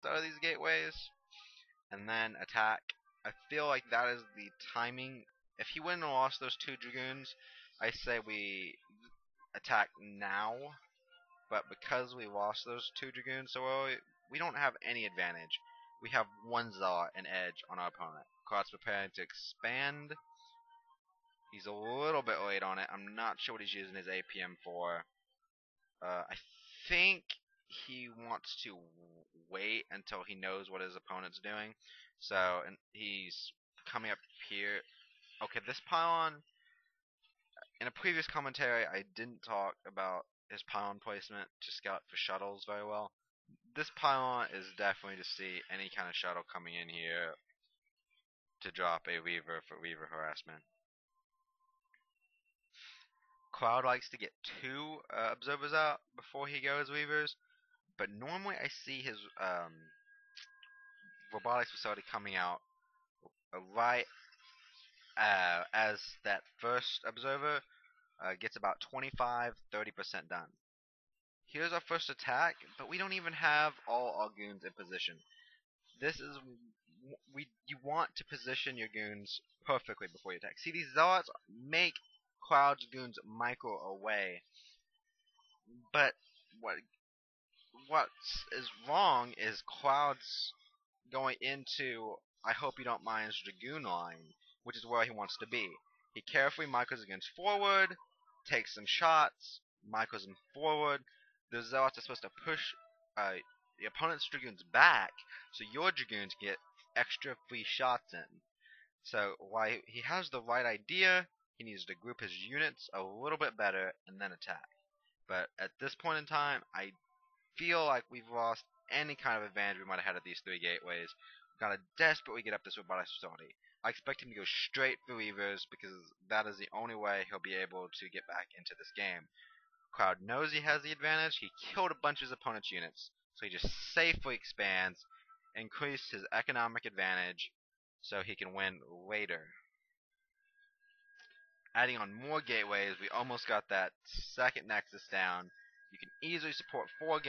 out of these gateways and then attack. I feel like that is the timing. If he wouldn't have lost those 2 Dragoons, I say we attack now. But because we lost those 2 Dragoons so early, we don't have any advantage. We have 1 Zealot and Edge on our opponent. Cloud's preparing to expand. He's a little bit late on it. I'm not sure what he's using his APM for. I think he wants to wait until he knows what his opponent's doing. So, and he's coming up here. Okay, this pylon, in a previous commentary, I didn't talk about his pylon placement to scout for shuttles very well. This pylon is definitely to see any kind of shuttle coming in here to drop a Weaver for Weaver harassment. Cloud likes to get 2 observers out before he goes Weavers, but normally I see his robotics facility coming out right as that first observer gets about 25-30% done. Here's our first attack, but we don't even have all our goons in position. This is you want to position your goons perfectly before you attack. See, these zealots make Cloud's goons micro away, but what is wrong is Cloud's going into Ihopeudunmind's Dragoon line, which is where he wants to be. He carefully micros against forward, takes some shots, micros him forward. The zealots are supposed to push the opponent's Dragoons back, so your Dragoons get extra free shots in. So while he has the right idea, he needs to group his units a little bit better and then attack. But at this point in time, I feel like we've lost any kind of advantage we might have had at these 3 gateways. We've got to desperately get up this robotics facility. I expect him to go straight for Weavers because that is the only way he'll be able to get back into this game. Cloud knows he has the advantage. He killed a bunch of his opponent's units, so he just safely expands, increased his economic advantage so he can win later. Adding on more gateways, we almost got that second nexus down. You can easily support 4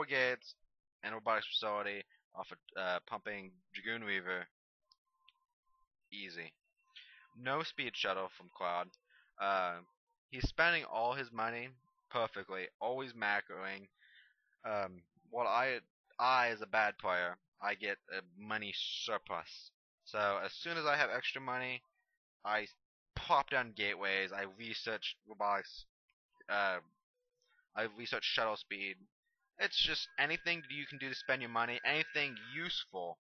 gates and a robotics facility off of pumping Dragoon Weaver. Easy. No speed shuttle from Cloud. He's spending all his money perfectly, always macroing. While I as a bad player, I get a money surplus. So as soon as I have extra money, I pop down gateways. I research robotics. I research shuttle speed. It's just anything you can do to spend your money, anything useful.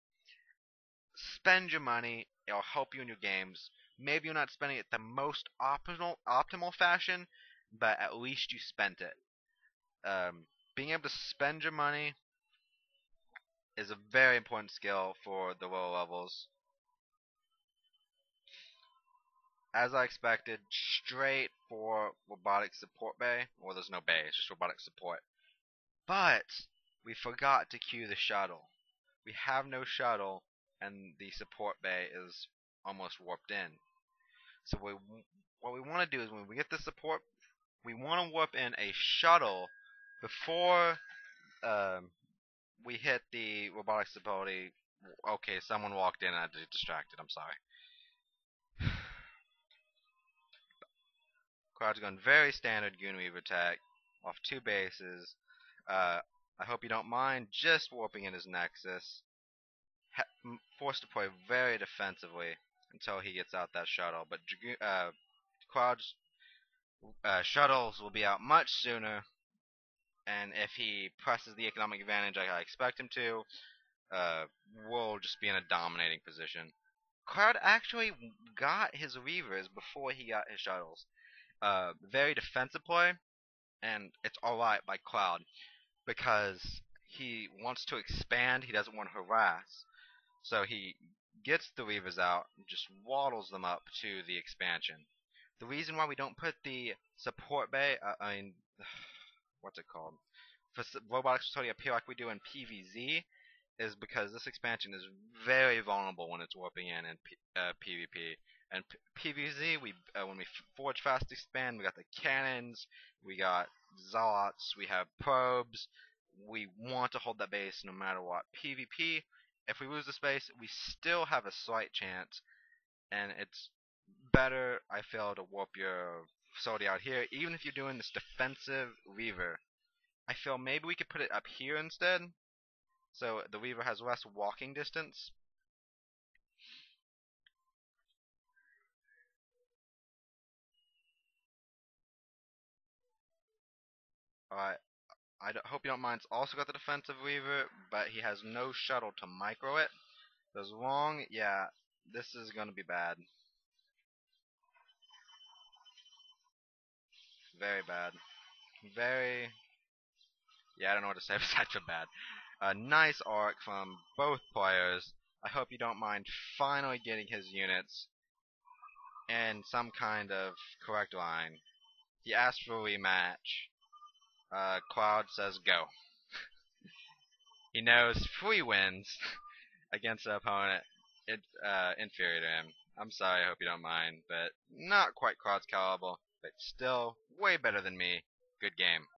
Spend your money. It'll help you in your games. Maybe you're not spending it the most optimal fashion, but at least you spent it. Being able to spend your money is a very important skill for the lower levels. As I expected, straight for robotic support bay. Well, there's no bay, it's just robotic support. But we forgot to queue the shuttle. We have no shuttle, and the support bay is almost warped in. So what we want to do is when we get the support, we want to warp in a shuttle before we hit the robotics ability. Okay, someone walked in and I got distracted. I'm sorry. Cloud's gone very standard Goonweave attack off 2 bases. I hope you don't mind just warping in his Nexus. Forced to play very defensively until he gets out that shuttle. But Cloud's shuttles will be out much sooner. And if he presses the economic advantage like I expect him to, we'll just be in a dominating position. Cloud actually got his Reavers before he got his shuttles. Very defensive play, and it's alright by Cloud because he wants to expand, he doesn't want to harass. So he gets the Reavers out and just waddles them up to the expansion. The reason why we don't put the support bay, what's it called? For robotics facility up here like we do in PvZ is because this expansion is very vulnerable when it's warping in PvP. And PvZ, when we forge fast expand, we got the cannons, we got zealots, we have probes, We want to hold that base no matter what. PvP, if we lose the space, we still have a slight chance, and it's better, I feel, to warp your facility out here, even if you're doing this defensive Weaver. I feel maybe we could put it up here instead, so the Weaver has less walking distance. Alright, hope you don't mind. It's also got the defensive Weaver, but he has no shuttle to micro it. As long, yeah, this is gonna be bad. Very bad. Very, yeah, I don't know what to say besides for bad. A nice arc from both players. I hope you don't mind finally getting his units in some kind of correct line. He asked for a rematch. Cloud says go. He knows 3 wins against an opponent inferior to him. I'm sorry, I hope you don't mind, but not quite Cloud's caliber, but still way better than me. Good game.